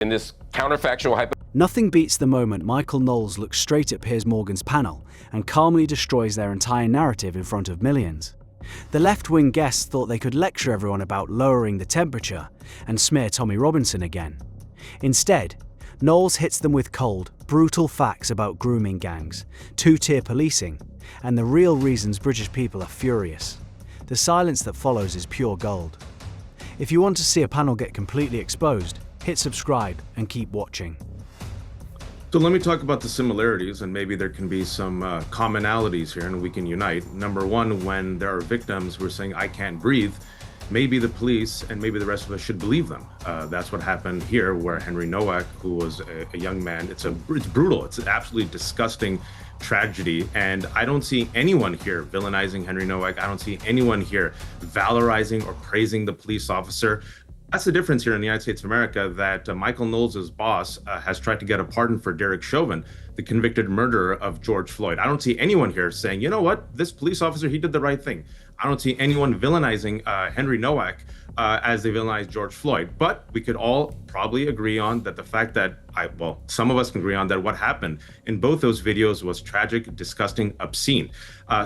In this counterfactual Nothing beats the moment Michael Knowles looks straight at Piers Morgan's panel and calmly destroys their entire narrative in front of millions. The left-wing guests thought they could lecture everyone about lowering the temperature and smear Tommy Robinson again. Instead, Knowles hits them with cold, brutal facts about grooming gangs, two-tier policing, and the real reasons British people are furious. The silence that follows is pure gold. If you want to see a panel get completely exposed, hit subscribe and keep watching. So let me talk about the similarities, and maybe there can be some commonalities here and we can unite. Number one, when there are victims who are saying, I can't breathe, maybe the police and maybe the rest of us should believe them. That's what happened here, where Henry Nowak, who was a young man, it's brutal. It's an absolutely disgusting tragedy. And I don't see anyone here villainizing Henry Nowak. I don't see anyone here valorizing or praising the police officer. That's the difference here in the United States of America, that Michael Knowles' boss has tried to get a pardon for Derek Chauvin, the convicted murderer of George Floyd. I don't see anyone here saying, you know what, this police officer, he did the right thing. I don't see anyone villainizing Henry Nowak as they villainized George Floyd. But we could all probably agree on that the fact that, some of us can agree on that what happened in both those videos was tragic, disgusting, obscene.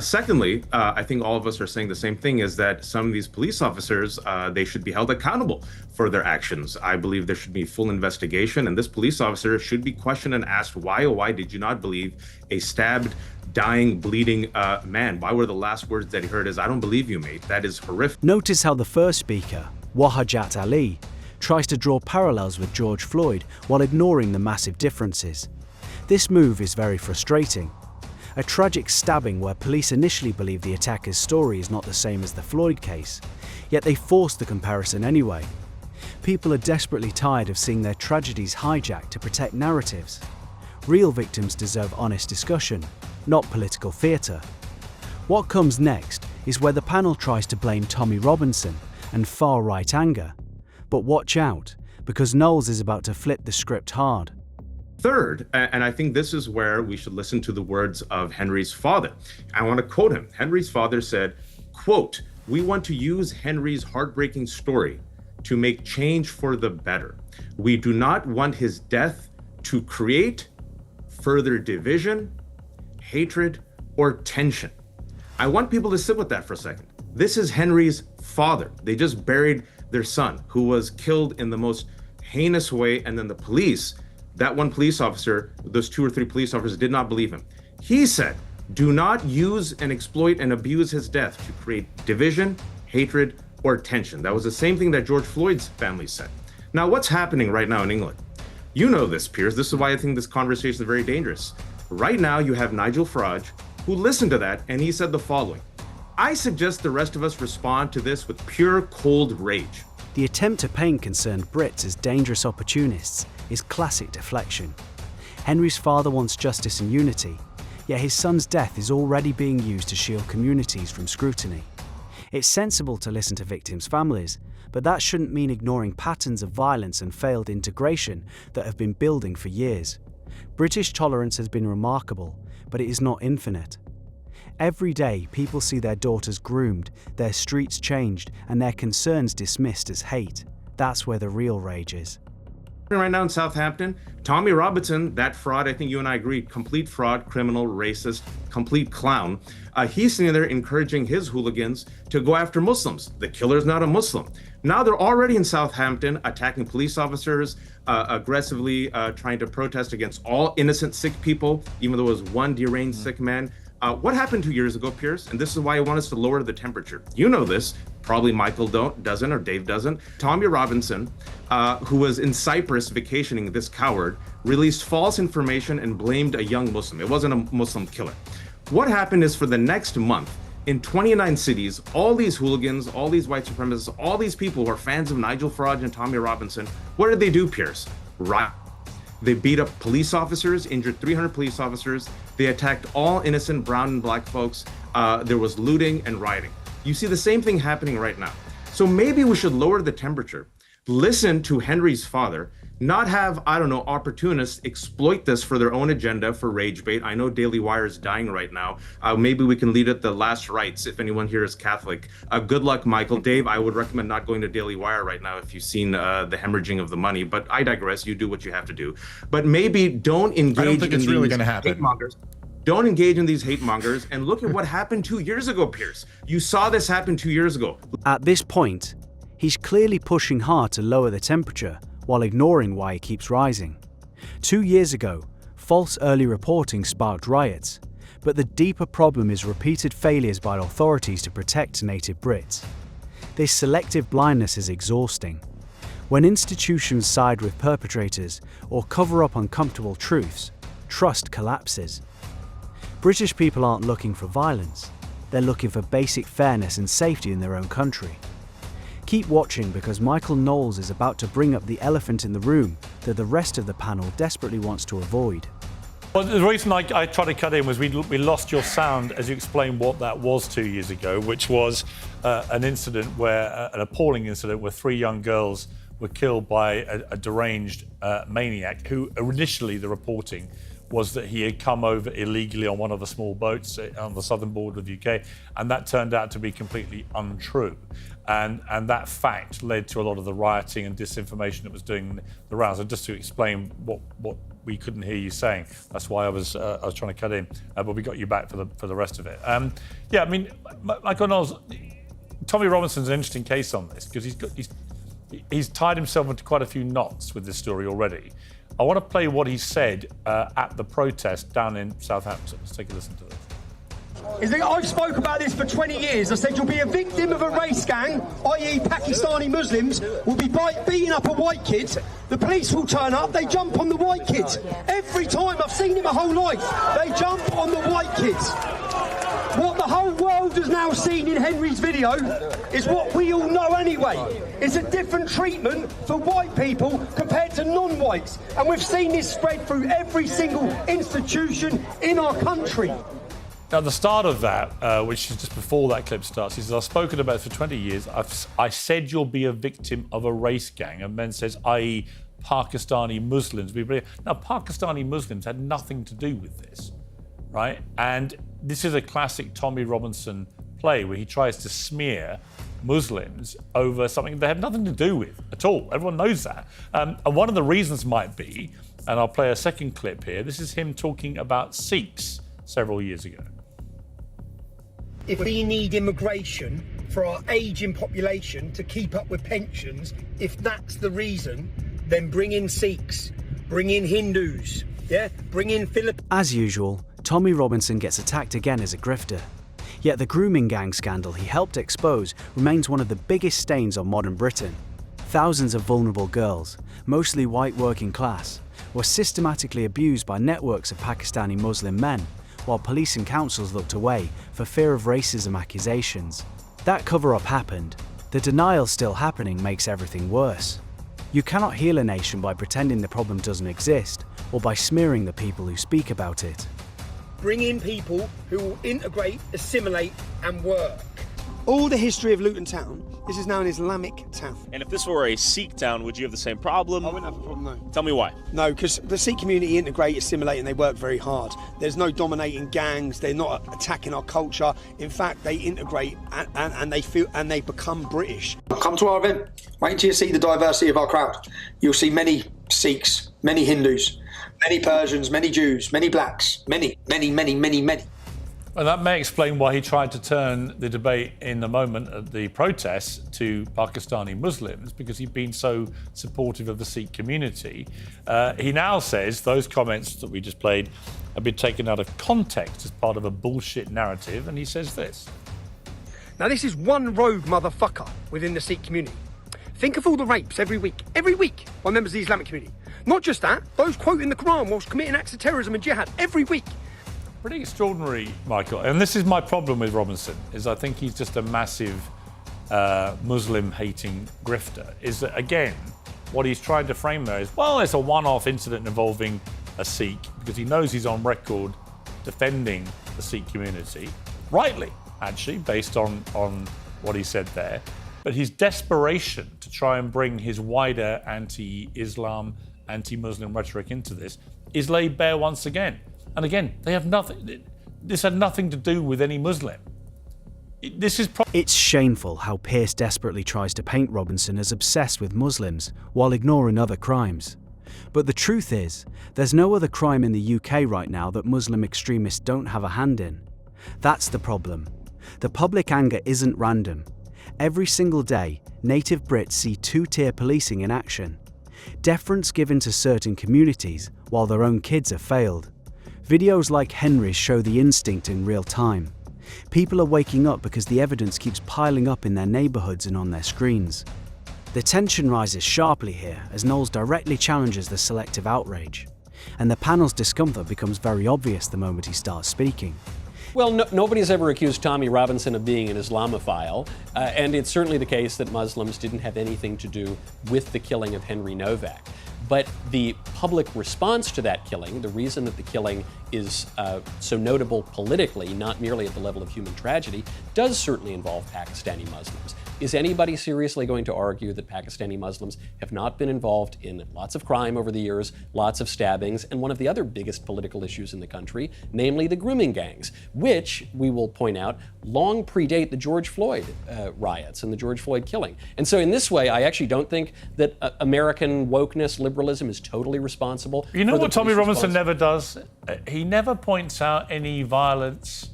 Secondly, I think all of us are saying the same thing, is that some of these police officers, they should be held accountable for their actions. I believe there should be full investigation, and this police officer should be questioned and asked, why did you not believe a stabbed, dying, bleeding man? Why were the last words that he heard is, I don't believe you, mate. That is horrific. Notice how the first speaker, Wahajat Ali, tries to draw parallels with George Floyd while ignoring the massive differences. This move is very frustrating. A tragic stabbing where police initially believe the attacker's story is not the same as the Floyd case, yet they force the comparison anyway. People are desperately tired of seeing their tragedies hijacked to protect narratives. Real victims deserve honest discussion, not political theatre. What comes next is where the panel tries to blame Tommy Robinson and far-right anger. But watch out, because Knowles is about to flip the script hard. Third, and I think this is where we should listen to the words of Henry's father. I want to quote him. Henry's father said, quote, "We want to use Henry's heartbreaking story to make change for the better. We do not want his death to create further division, hatred, or tension." I want people to sit with that for a second. This is Henry's father. They just buried their son, who was killed in the most heinous way, and then the police, that one police officer, those 2 or 3 police officers did not believe him. He said, do not use and exploit and abuse his death to create division, hatred, or tension. That was the same thing that George Floyd's family said. Now, what's happening right now in England? You know this, Piers. This is why I think this conversation is very dangerous. Right now, you have Nigel Farage, who listened to that, and he said the following: I suggest the rest of us respond to this with pure, cold rage. The attempt to paint concerned Brits as dangerous opportunists is classic deflection. Henry's father wants justice and unity, yet his son's death is already being used to shield communities from scrutiny. It's sensible to listen to victims' families, but that shouldn't mean ignoring patterns of violence and failed integration that have been building for years. British tolerance has been remarkable, but it is not infinite. Every day, people see their daughters groomed, their streets changed, and their concerns dismissed as hate. That's where the real rage is. Right now in Southampton, Tommy Robinson, that fraud, I think you and I agree, complete fraud, criminal, racist, complete clown. He's sitting there encouraging his hooligans to go after Muslims. The killer's not a Muslim. Now they're already in Southampton attacking police officers, aggressively trying to protest against all innocent sick people, even though there was one deranged sick man. What happened 2 years ago, Piers? And this is why I want us to lower the temperature. You know this, probably Michael doesn't, or Dave doesn't. Tommy Robinson, who was in Cyprus vacationing, this coward, released false information and blamed a young Muslim. It wasn't a Muslim killer. What happened is, for the next month, in 29 cities, all these hooligans, all these white supremacists, all these people who are fans of Nigel Farage and Tommy Robinson, what did they do, Piers? Right. They beat up police officers, injured 300 police officers. They attacked all innocent brown and black folks. There was looting and rioting. You see the same thing happening right now. So maybe we should lower the temperature, listen to Henry's father, not have, I don't know, opportunists exploit this for their own agenda, for rage bait. I know Daily Wire is dying right now. Maybe we can lead at the last rites if anyone here is Catholic. Good luck, Michael. Dave, I would recommend not going to Daily Wire right now if you've seen the hemorrhaging of the money, but I digress. You do what you have to do. But maybe don't engage I don't think it's really going to happen. hate mongers. Don't engage in these hate mongers, and look at what happened 2 years ago, Piers. You saw this happen 2 years ago. At this point, he's clearly pushing hard to lower the temperature while ignoring why it keeps rising. 2 years ago, false early reporting sparked riots, but the deeper problem is repeated failures by authorities to protect native Brits. This selective blindness is exhausting. When institutions side with perpetrators or cover up uncomfortable truths, trust collapses. British people aren't looking for violence, they're looking for basic fairness and safety in their own country. Keep watching because Michael Knowles is about to bring up the elephant in the room that the rest of the panel desperately wants to avoid. Well, the reason I tried to cut in was we lost your sound as you explained what that was 2 years ago, which was an incident where, an appalling incident where 3 young girls were killed by a deranged maniac who initially the reporting was that he had come over illegally on one of the small boats on the southern border of the UK, and that turned out to be completely untrue. And that fact led to a lot of the rioting and disinformation that was doing the rounds. And just to explain what we couldn't hear you saying, that's why I was trying to cut in, but we got you back for the rest of it. Yeah, I mean, Michael Knowles, Tommy Robinson's an interesting case on this because he's tied himself into quite a few knots with this story already. I want to play what he said at the protest down in Southampton. Let's take a listen to this. I've spoke about this for 20 years. I said you'll be a victim of a race gang, i.e. Pakistani Muslims will be beating up a white kid. The police will turn up, they jump on the white kids. Every time, I've seen it my whole life, they jump on the white kids. What the whole world has now seen in Henry's video is what we all know anyway. It's a different treatment for white people compared to non-whites. And we've seen this spread through every single institution in our country. Now, the start of that, which is just before that clip starts, he says, I've spoken about it for 20 years. I said you'll be a victim of a race gang. And then says, i.e. Pakistani Muslims. Now, Pakistani Muslims had nothing to do with this, right? And this is a classic Tommy Robinson play where he tries to smear Muslims over something they have nothing to do with at all. Everyone knows that. And one of the reasons might be, and I'll play a second clip here, this is him talking about Sikhs several years ago. If we need immigration for our ageing population to keep up with pensions, if that's the reason, then bring in Sikhs, bring in Hindus, bring in Filipinos. As usual, Tommy Robinson gets attacked again as a grifter. Yet the grooming gang scandal he helped expose remains one of the biggest stains on modern Britain. Thousands of vulnerable girls, mostly white working class, were systematically abused by networks of Pakistani Muslim men, while police and councils looked away for fear of racism accusations. That cover-up happened. The denial still happening makes everything worse. You cannot heal a nation by pretending the problem doesn't exist, or by smearing the people who speak about it. Bring in people who will integrate, assimilate and work. All the history of Luton Town, this is now an Islamic town. And if this were a Sikh town, would you have the same problem? I wouldn't have a problem, no. Tell me why. No, because the Sikh community integrate, assimilate, and they work very hard. There's no dominating gangs. They're not attacking our culture. In fact, they integrate and they feel and they become British. Come to our event. Wait until you see the diversity of our crowd. You'll see many Sikhs, many Hindus, many Persians, many Jews, many blacks, many. And that may explain why he tried to turn the debate in the moment of the protests to Pakistani Muslims, because he'd been so supportive of the Sikh community. He now says those comments that we just played have been taken out of context as part of a bullshit narrative, and he says this. Now this is one rogue motherfucker within the Sikh community. Think of all the rapes every week by members of the Islamic community. Not just that, those quoting the Quran whilst committing acts of terrorism and jihad every week. Pretty extraordinary, Michael. And this is my problem with Robinson, is I think he's just a massive Muslim-hating grifter. Is that, again, what he's trying to frame there is, well, it's a one-off incident involving a Sikh, because he knows he's on record defending the Sikh community, rightly, actually, based on what he said there. But his desperation to try and bring his wider anti-Islam, anti-Muslim rhetoric into this is laid bare once again. And again, they have nothing. This had nothing to do with any Muslim. It's shameful how Piers desperately tries to paint Robinson as obsessed with Muslims while ignoring other crimes. But the truth is, there's no other crime in the UK right now that Muslim extremists don't have a hand in. That's the problem. The public anger isn't random. Every single day, native Brits see two-tier policing in action. Deference given to certain communities while their own kids have failed. Videos like Henry's show the instinct in real time. People are waking up because the evidence keeps piling up in their neighbourhoods and on their screens. The tension rises sharply here as Knowles directly challenges the selective outrage, and the panel's discomfort becomes very obvious the moment he starts speaking. Well, nobody's ever accused Tommy Robinson of being an Islamophile, and it's certainly the case that Muslims didn't have anything to do with the killing of Henry Novak. But the public response to that killing, the reason that the killing is so notable politically, not merely at the level of human tragedy, does certainly involve Pakistani Muslims. Is anybody seriously going to argue that Pakistani Muslims have not been involved in lots of crime over the years, lots of stabbings, and one of the other biggest political issues in the country, namely the grooming gangs, which, we will point out, long predate the George Floyd riots and the George Floyd killing. And so in this way, I actually don't think that American wokeness, liberalism is totally responsible. You know what Tommy Robinson never does? He never points out any violence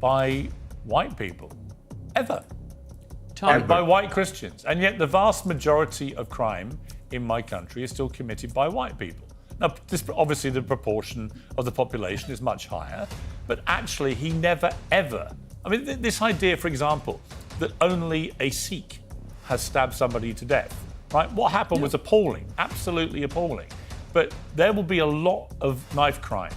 by white people, ever. By white Christians. And yet the vast majority of crime in my country is still committed by white people. Now, obviously the proportion of the population is much higher, but actually he never, ever... I mean, this idea, for example, that only a Sikh has stabbed somebody to death, right? What happened was appalling, absolutely appalling. But there will be a lot of knife crime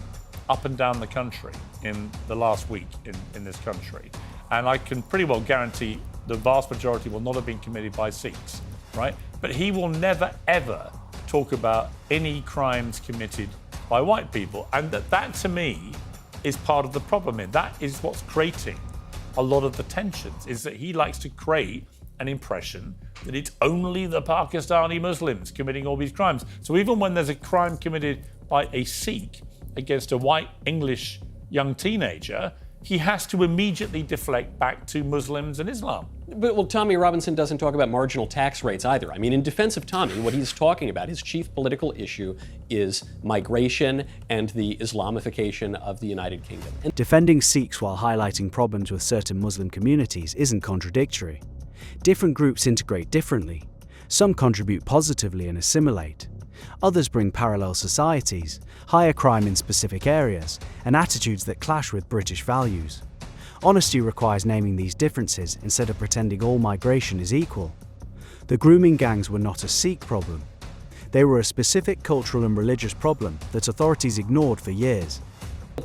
up and down the country in the last week in this country. And I can pretty well guarantee the vast majority will not have been committed by Sikhs, right? But he will never, ever talk about any crimes committed by white people. And that to me, is part of the problem here. That is what's creating a lot of the tensions, is that he likes to create an impression that it's only the Pakistani Muslims committing all these crimes. So even when there's a crime committed by a Sikh against a white English young teenager, he has to immediately deflect back to Muslims and Islam. But, well, Tommy Robinson doesn't talk about marginal tax rates either. I mean, in defense of Tommy, what he's talking about, his chief political issue is migration and the Islamification of the United Kingdom. Defending Sikhs while highlighting problems with certain Muslim communities isn't contradictory. Different groups integrate differently. Some contribute positively and assimilate. Others bring parallel societies, higher crime in specific areas, and attitudes that clash with British values. Honesty requires naming these differences instead of pretending all migration is equal. The grooming gangs were not a Sikh problem. They were a specific cultural and religious problem that authorities ignored for years.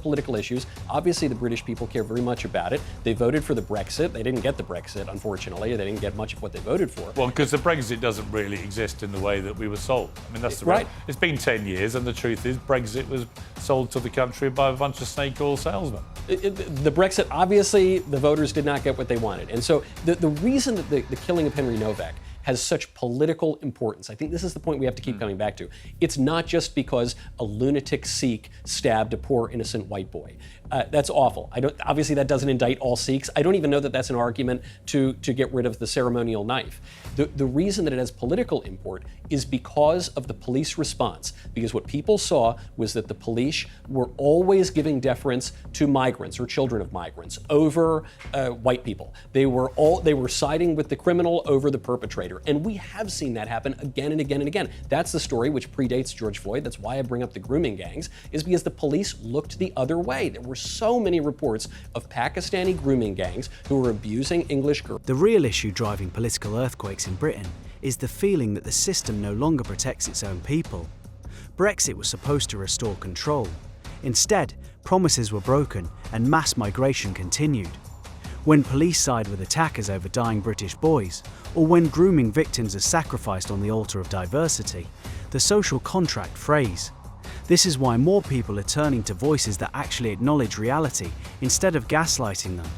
Political issues. Obviously, the British people care very much about it. They voted for the Brexit. They didn't get the Brexit, unfortunately. They didn't get much of what they voted for. Well, because the Brexit doesn't really exist in the way that we were sold. I mean, that's the right. It's been 10 years, and the truth is Brexit was sold to the country by a bunch of snake oil salesmen. The Brexit, obviously, the voters did not get what they wanted. And so the reason that the killing of Henry Novak has such political importance, I think this is the point we have to keep coming back to. It's not just because a lunatic Sikh stabbed a poor innocent white boy. That's awful. Obviously that doesn't indict all Sikhs. I don't even know that that's an argument to get rid of the ceremonial knife. The reason that it has political import is because of the police response. Because what people saw was that the police were always giving deference to migrants or children of migrants over white people. They were siding with the criminal over the perpetrator. And we have seen that happen again and again and again. That's the story which predates George Floyd. That's why I bring up the grooming gangs, is because the police looked the other way. There were so many reports of Pakistani grooming gangs who were abusing English girls. The real issue driving political earthquakes in Britain is the feeling that the system no longer protects its own people. Brexit was supposed to restore control. Instead, promises were broken and mass migration continued. When police side with attackers over dying British boys, or when grooming victims are sacrificed on the altar of diversity, the social contract frays. This is why more people are turning to voices that actually acknowledge reality instead of gaslighting them.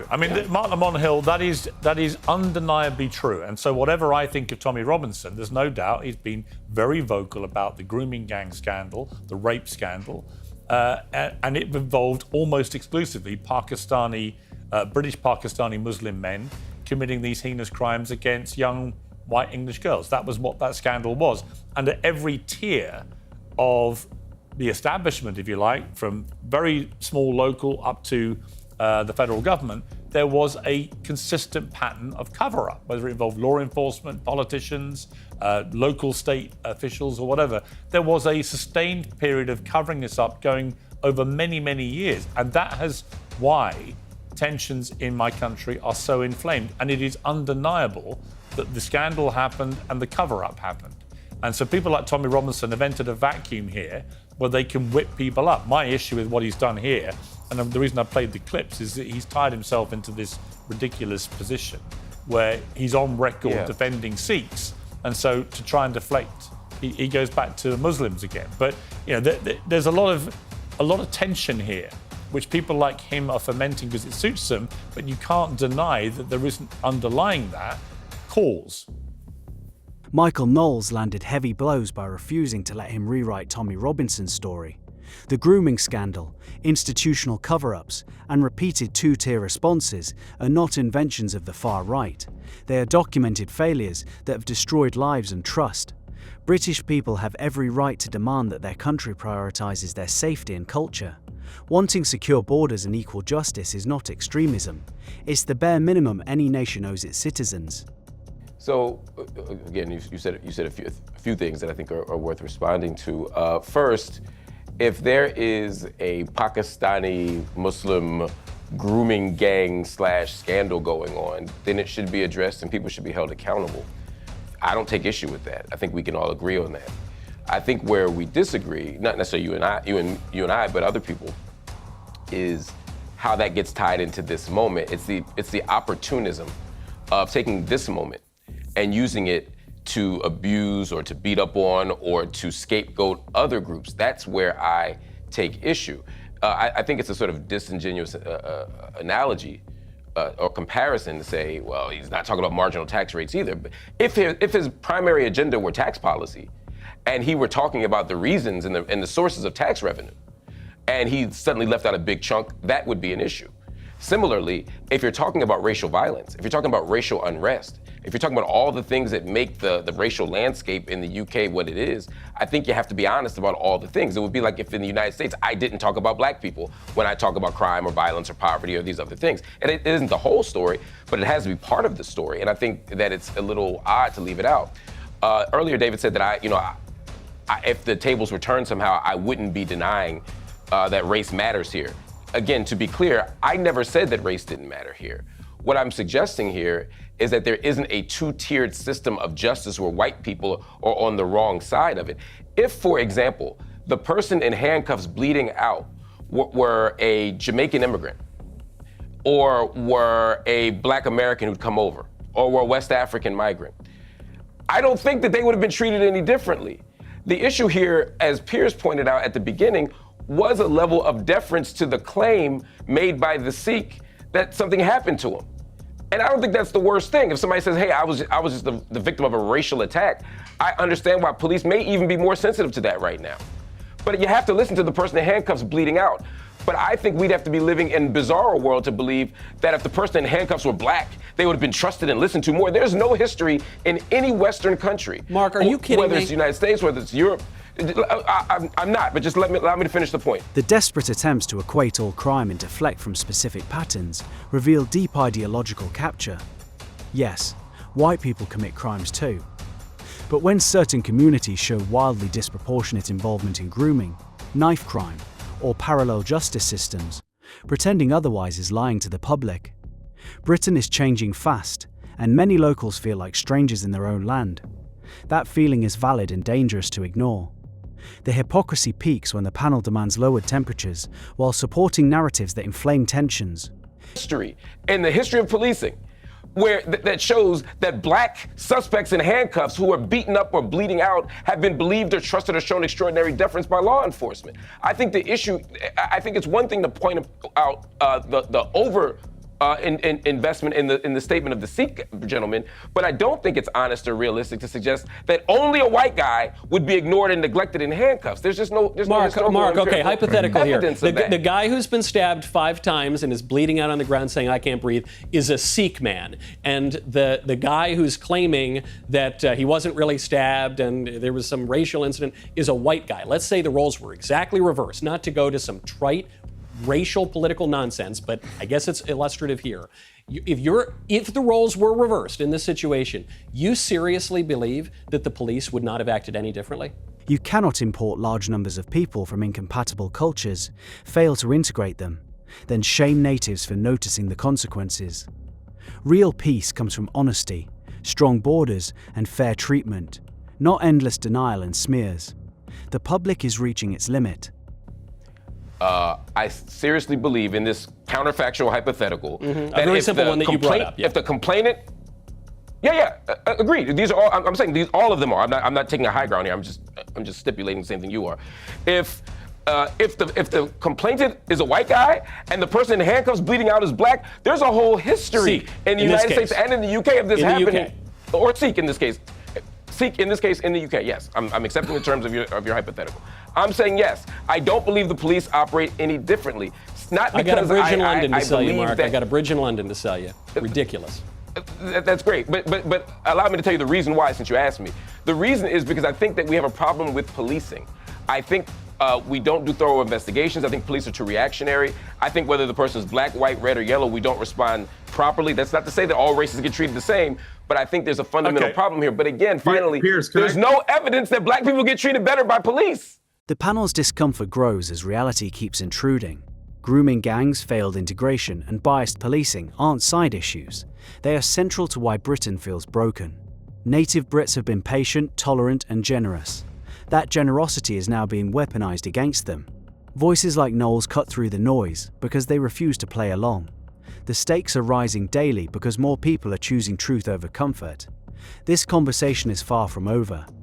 I mean, Mark Lamont Hill, that is undeniably true. And so whatever I think of Tommy Robinson, there's no doubt he's been very vocal about the grooming gang scandal, the rape scandal, and it involved almost exclusively British Pakistani Muslim men committing these heinous crimes against young white English girls. That was what that scandal was. And at every tier of the establishment, if you like, from very small local up to the federal government, there was a consistent pattern of cover-up, whether it involved law enforcement, politicians, local state officials or whatever. There was a sustained period of covering this up going over many, many years. And that is why tensions in my country are so inflamed. And it is undeniable that the scandal happened and the cover-up happened. And so people like Tommy Robinson have entered a vacuum here where they can whip people up. My issue with what he's done here, and the reason I played the clips, is that he's tied himself into this ridiculous position where he's on record defending Sikhs. And so to try and deflect, he goes back to Muslims again. But there's a lot of tension here, which people like him are fomenting because it suits them, but you can't deny that there isn't underlying that cause. Michael Knowles landed heavy blows by refusing to let him rewrite Tommy Robinson's story. The grooming scandal, institutional cover-ups, and repeated two-tier responses are not inventions of the far right. They are documented failures that have destroyed lives and trust. British people have every right to demand that their country prioritises their safety and culture. Wanting secure borders and equal justice is not extremism. It's the bare minimum any nation owes its citizens. So, again, you said a few things that I think are worth responding to. First, if there is a Pakistani Muslim grooming gang / scandal going on, then it should be addressed and people should be held accountable. I don't take issue with that. I think we can all agree on that. I think where we disagree, not necessarily you and I, but other people, is how that gets tied into this moment. It's the opportunism of taking this moment and using it to abuse or to beat up on or to scapegoat other groups. That's where I take issue. I think it's a sort of disingenuous analogy or comparison to say, well, he's not talking about marginal tax rates either. But if his primary agenda were tax policy and he were talking about the reasons and the sources of tax revenue, and he suddenly left out a big chunk, that would be an issue. Similarly, if you're talking about racial violence, if you're talking about racial unrest, if you're talking about all the things that make the racial landscape in the UK what it is, I think you have to be honest about all the things. It would be like if in the United States, I didn't talk about black people when I talk about crime or violence or poverty or these other things. And it isn't the whole story, but it has to be part of the story. And I think that it's a little odd to leave it out. Earlier, David said that if the tables were turned somehow, I wouldn't be denying that race matters here. Again, to be clear, I never said that race didn't matter here. What I'm suggesting here is that there isn't a two-tiered system of justice where white people are on the wrong side of it. If, for example, the person in handcuffs bleeding out were a Jamaican immigrant, or were a black American who'd come over, or were a West African migrant, I don't think that they would have been treated any differently. The issue here, as Piers pointed out at the beginning, was a level of deference to the claim made by the Sikh that something happened to him. And I don't think that's the worst thing. If somebody says, hey, I was just the victim of a racial attack, I understand why police may even be more sensitive to that right now. But you have to listen to the person in handcuffs bleeding out. But I think we'd have to be living in a bizarre world to believe that if the person in handcuffs were black, they would have been trusted and listened to more. There's no history in any Western country. Mark, are you kidding me? Whether it's the United States, whether it's Europe. I'm not, but just allow me to finish the point. The desperate attempts to equate all crime and deflect from specific patterns reveal deep ideological capture. Yes, white people commit crimes too. But when certain communities show wildly disproportionate involvement in grooming, knife crime, or parallel justice systems, pretending otherwise is lying to the public. Britain is changing fast, and many locals feel like strangers in their own land. That feeling is valid and dangerous to ignore. The hypocrisy peaks when the panel demands lowered temperatures while supporting narratives that inflame tensions. History, in the history of policing, where that shows that black suspects in handcuffs who are beaten up or bleeding out have been believed or trusted or shown extraordinary deference by law enforcement. I think the issue, I think it's one thing to point out the investment in the statement of the Sikh gentleman, but I don't think it's honest or realistic to suggest that only a white guy would be ignored and neglected in handcuffs. There's just no Mark, okay, hypothetical here. The guy who's been stabbed 5 times and is bleeding out on the ground saying, I can't breathe, is a Sikh man. And the guy who's claiming that he wasn't really stabbed and there was some racial incident is a white guy. Let's say the roles were exactly reversed, not to go to some trite racial political nonsense, but I guess it's illustrative here. If the roles were reversed in this situation, you seriously believe that the police would not have acted any differently? You cannot import large numbers of people from incompatible cultures, fail to integrate them, then shame natives for noticing the consequences. Real peace comes from honesty, strong borders, and fair treatment, not endless denial and smears. The public is reaching its limit. I seriously believe in this counterfactual hypothetical. A very simple one that you brought up. Yeah. If the complainant, agreed. These are all. I'm saying these. All of them are. I'm not taking a high ground here. I'm just stipulating the same thing you are. If the complainant is a white guy and the person in handcuffs bleeding out is black, there's a whole history in the United States and in the UK of this happening, or Sikh in this case. Sikh in this case in the UK, yes. I'm accepting the terms of your hypothetical. I'm saying yes. I don't believe the police operate any differently. It's not because I got a bridge in London to sell you, believe Mark. that- I got a bridge in London to sell you. Ridiculous. That's great, but allow me to tell you the reason why, since you asked me. The reason is because I think that we have a problem with policing. I think we don't do thorough investigations. I think police are too reactionary. I think whether the person is black, white, red, or yellow, we don't respond properly. That's not to say that all races get treated the same, but I think there's a fundamental problem here. But again, finally, Piers, there's no evidence that black people get treated better by police. The panel's discomfort grows as reality keeps intruding. Grooming gangs, failed integration, and biased policing aren't side issues. They are central to why Britain feels broken. Native Brits have been patient, tolerant, and generous. That generosity is now being weaponized against them. Voices like Knowles cut through the noise because they refuse to play along. The stakes are rising daily because more people are choosing truth over comfort. This conversation is far from over.